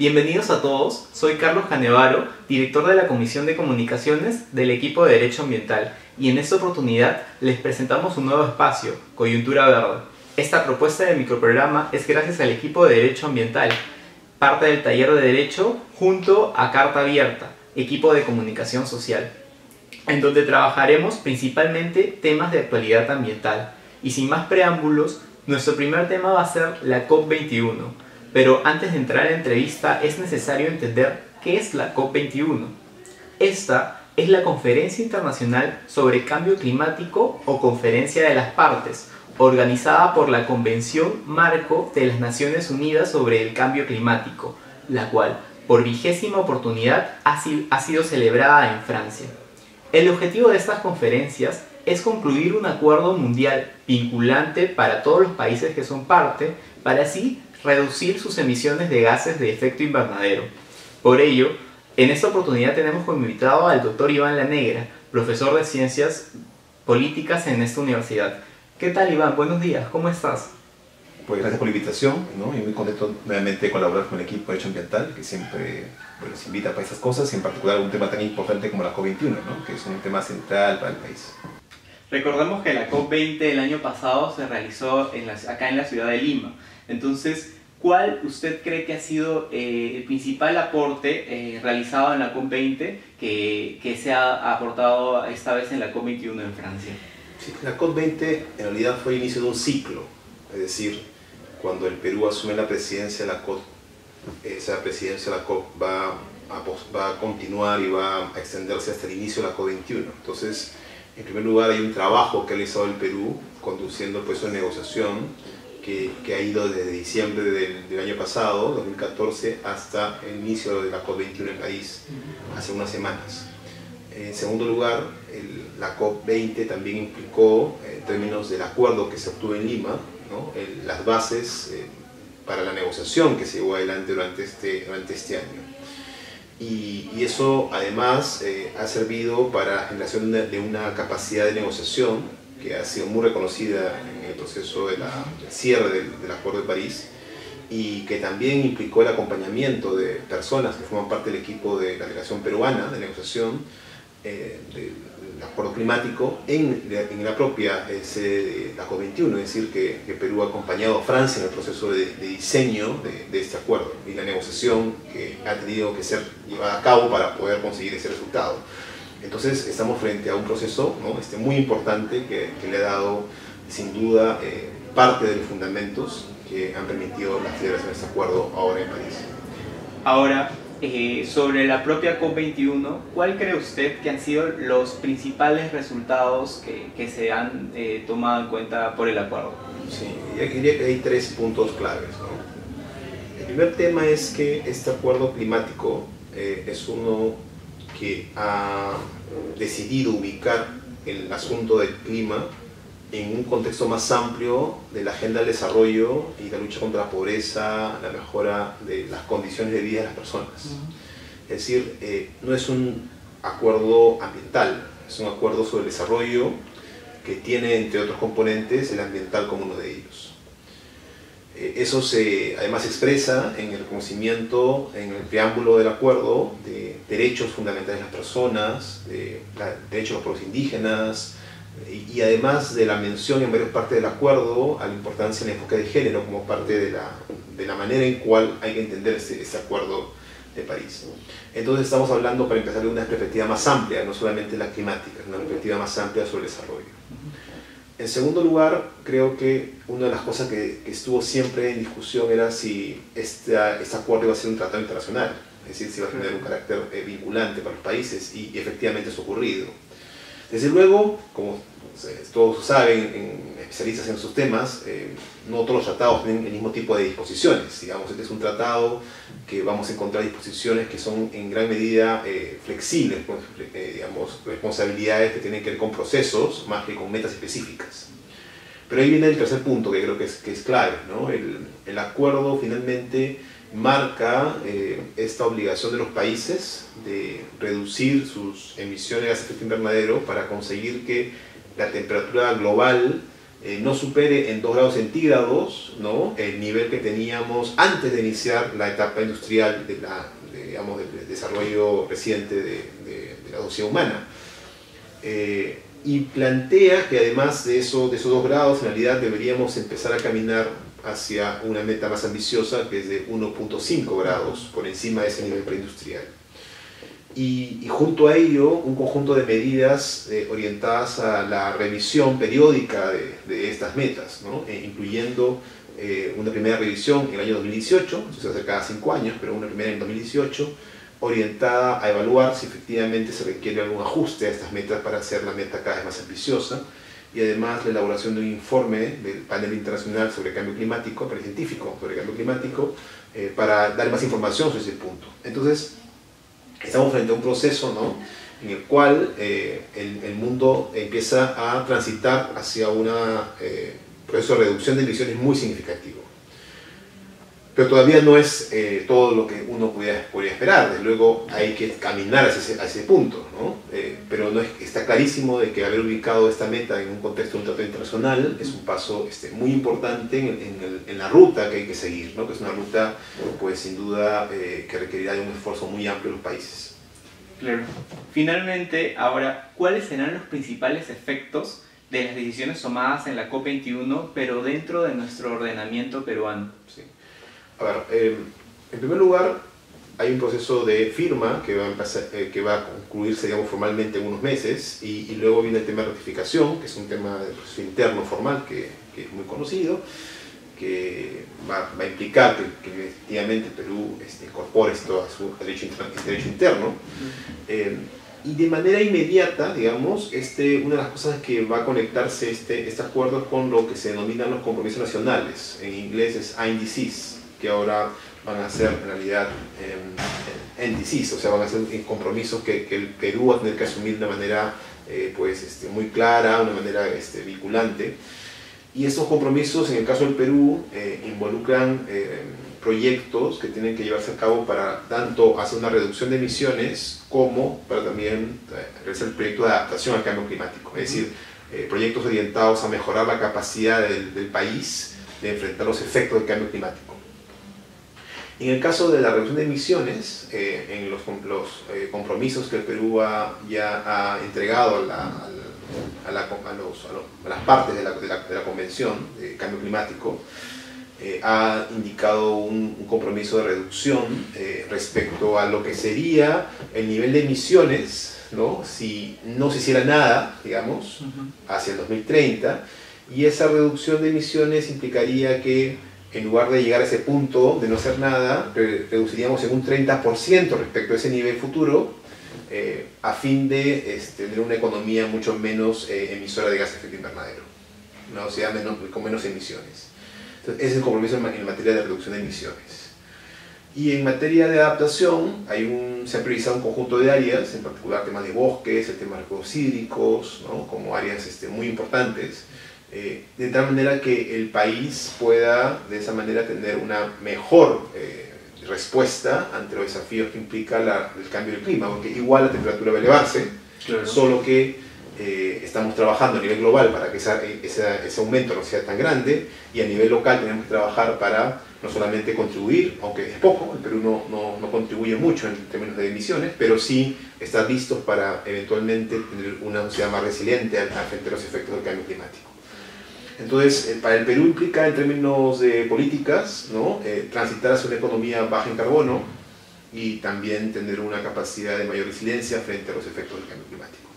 Bienvenidos a todos, soy Carlos Canevaro, director de la Comisión de Comunicaciones del equipo de Derecho Ambiental, y en esta oportunidad les presentamos un nuevo espacio, Coyuntura Verde. Esta propuesta de microprograma es gracias al equipo de Derecho Ambiental, parte del taller de Derecho junto a Carta Abierta, equipo de comunicación social, en donde trabajaremos principalmente temas de actualidad ambiental. Y sin más preámbulos, nuestro primer tema va a ser la COP21. Pero antes de entrar a la entrevista es necesario entender qué es la COP21. Esta es la Conferencia Internacional sobre Cambio Climático o Conferencia de las Partes, organizada por la Convención Marco de las Naciones Unidas sobre el Cambio Climático, la cual, por 20ª oportunidad, ha sido celebrada en Francia. El objetivo de estas conferencias es concluir un acuerdo mundial vinculante para todos los países que son parte, para así reducir sus emisiones de gases de efecto invernadero. Por ello, en esta oportunidad tenemos como invitado al Dr. Iván Lanegra, profesor de Ciencias Políticas en esta universidad. ¿Qué tal, Iván? Buenos días, ¿cómo estás? Pues gracias por la invitación, ¿no? Y muy contento nuevamente de colaborar con el equipo de Derecho Ambiental, que siempre nos invita para esas cosas, y en particular un tema tan importante como la COP21, ¿no? Que es un tema central para el país. Recordemos que la COP20 del año pasado se realizó acá en la ciudad de Lima. Entonces, ¿cuál usted cree que ha sido el principal aporte realizado en la COP20 que se ha aportado esta vez en la COP21 en Francia? Sí, la COP20 en realidad fue el inicio de un ciclo, es decir, cuando el Perú asume la presidencia de la COP, esa presidencia de la COP va a continuar y va a extenderse hasta el inicio de la COP21. Entonces, en primer lugar, hay un trabajo que ha realizado el Perú conduciendo el proceso de negociación que ha ido desde diciembre del año pasado, 2014, hasta el inicio de la COP21 en París, hace unas semanas. En segundo lugar, la COP20 también implicó, en términos del acuerdo que se obtuvo en Lima, ¿no? Las bases para la negociación que se llevó adelante durante este año. Y eso además ha servido para la generación de una capacidad de negociación que ha sido muy reconocida en el proceso del cierre del Acuerdo de París, y que también implicó el acompañamiento de personas que forman parte del equipo de la delegación peruana de negociación del Acuerdo Climático en la propia sede de la COP21, es decir, que Perú ha acompañado a Francia en el proceso de diseño de este acuerdo y la negociación que ha tenido que ser llevada a cabo para poder conseguir ese resultado. Entonces estamos frente a un proceso, ¿no? muy importante que le ha dado sin duda parte de los fundamentos que han permitido la celebración de este acuerdo ahora en París. Ahora, sobre la propia COP21, ¿cuál cree usted que han sido los principales resultados que se han tomado en cuenta por el acuerdo? Sí, yo diría que hay tres puntos claves, ¿no? El primer tema es que este acuerdo climático es uno que ha decidido ubicar el asunto del clima en un contexto más amplio de la agenda del desarrollo y la lucha contra la pobreza, la mejora de las condiciones de vida de las personas. Es decir, no es un acuerdo ambiental, es un acuerdo sobre el desarrollo que tiene, entre otros componentes, el ambiental como uno de ellos. Eso se además expresa en el reconocimiento, en el preámbulo del acuerdo, de derechos fundamentales de las personas, de derechos de los pueblos indígenas, y además de la mención en varias partes del acuerdo a la importancia del enfoque de género como parte de la manera en cual hay que entender este acuerdo de París. Entonces estamos hablando, para empezar, de una perspectiva más amplia, no solamente la climática, una perspectiva más amplia sobre el desarrollo. En segundo lugar, creo que una de las cosas que estuvo siempre en discusión era si este acuerdo iba a ser un tratado internacional, es decir, si iba a tener un carácter vinculante para los países, y efectivamente eso ha ocurrido. Desde luego, como todos saben, especialistas en sus temas, no todos los tratados tienen el mismo tipo de disposiciones. Digamos, este es un tratado que vamos a encontrar disposiciones que son en gran medida flexibles, digamos, responsabilidades que tienen que ver con procesos más que con metas específicas. Pero ahí viene el tercer punto que creo que es clave, ¿no? El acuerdo finalmente marca esta obligación de los países de reducir sus emisiones de gases de efecto invernadero para conseguir que la temperatura global no supere en 2 grados centígrados, ¿no?, el nivel que teníamos antes de iniciar la etapa industrial digamos, del desarrollo reciente de la sociedad humana. Y plantea que además de esos 2 grados, en realidad deberíamos empezar a caminar hacia una meta más ambiciosa, que es de 1.5 grados por encima de ese nivel preindustrial. Y junto a ello, un conjunto de medidas orientadas a la revisión periódica de estas metas, ¿no?, incluyendo una primera revisión en el año 2018, eso se hace cada 5 años, pero una primera en 2018, orientada a evaluar si efectivamente se requiere algún ajuste a estas metas para hacer la meta cada vez más ambiciosa, y además la elaboración de un informe del panel internacional sobre cambio climático, panel científico sobre cambio climático, para dar más información sobre ese punto. Entonces, estamos frente a un proceso, ¿no?, en el cual el mundo empieza a transitar hacia un proceso de reducción de emisiones muy significativo. Pero todavía no es todo lo que uno podría esperar. Desde luego hay que caminar hacia ese punto, ¿no? Pero está clarísimo de que haber ubicado esta meta en un contexto de un tratado internacional es un paso muy importante en la ruta que hay que seguir, ¿no?, que es una ruta, pues sin duda, que requerirá de un esfuerzo muy amplio de los países. Claro. Finalmente, ahora, ¿cuáles serán los principales efectos de las decisiones tomadas en la COP21, pero dentro de nuestro ordenamiento peruano? Sí. A ver, en primer lugar, hay un proceso de firma que va a concluirse, digamos, formalmente en unos meses, y luego viene el tema de ratificación, que es un tema de proceso interno formal que es muy conocido, que va a implicar que efectivamente Perú incorpore esto a su derecho interno. Y de manera inmediata, digamos, una de las cosas que va a conectarse este acuerdo es con lo que se denominan los compromisos nacionales. En inglés es NDCs, que ahora van a ser en realidad NDCs, o sea, van a ser compromisos que el Perú va a tener que asumir de una manera muy clara, una manera vinculante. Y estos compromisos, en el caso del Perú, involucran proyectos que tienen que llevarse a cabo para tanto hacer una reducción de emisiones como para también realizar proyectos de adaptación al cambio climático, es decir, proyectos orientados a mejorar la capacidad del país de enfrentar los efectos del cambio climático. En el caso de la reducción de emisiones, en los compromisos que el Perú ya ha entregado a las partes de la Convención de Cambio Climático, ha indicado un compromiso de reducción respecto a lo que sería el nivel de emisiones, ¿no?, si no se hiciera nada, digamos, hacia el 2030, y esa reducción de emisiones implicaría que en lugar de llegar a ese punto de no hacer nada, reduciríamos en un 30% respecto a ese nivel futuro, a fin de tener una economía mucho menos emisora de gases de efecto invernadero, ¿no?, o sea, con menos emisiones. Entonces, ese es el compromiso en materia de reducción de emisiones. Y en materia de adaptación, se ha priorizado un conjunto de áreas, en particular temas de bosques, el tema de recursos hídricos, ¿no?, como áreas muy importantes, de tal manera que el país pueda de esa manera tener una mejor respuesta ante los desafíos que implica el cambio del clima, porque igual la temperatura va a elevarse, claro, solo que estamos trabajando a nivel global para que ese aumento no sea tan grande, y a nivel local tenemos que trabajar para no solamente contribuir, aunque es poco, el Perú no contribuye mucho en términos de emisiones, pero sí estar listos para eventualmente tener una sociedad más resiliente frente a los efectos del cambio climático. Entonces, para el Perú implica, en términos de políticas, ¿no?, transitar hacia una economía baja en carbono y también tener una capacidad de mayor resiliencia frente a los efectos del cambio climático.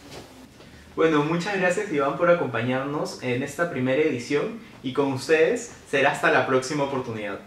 Bueno, muchas gracias, Iván, por acompañarnos en esta primera edición, y con ustedes será hasta la próxima oportunidad.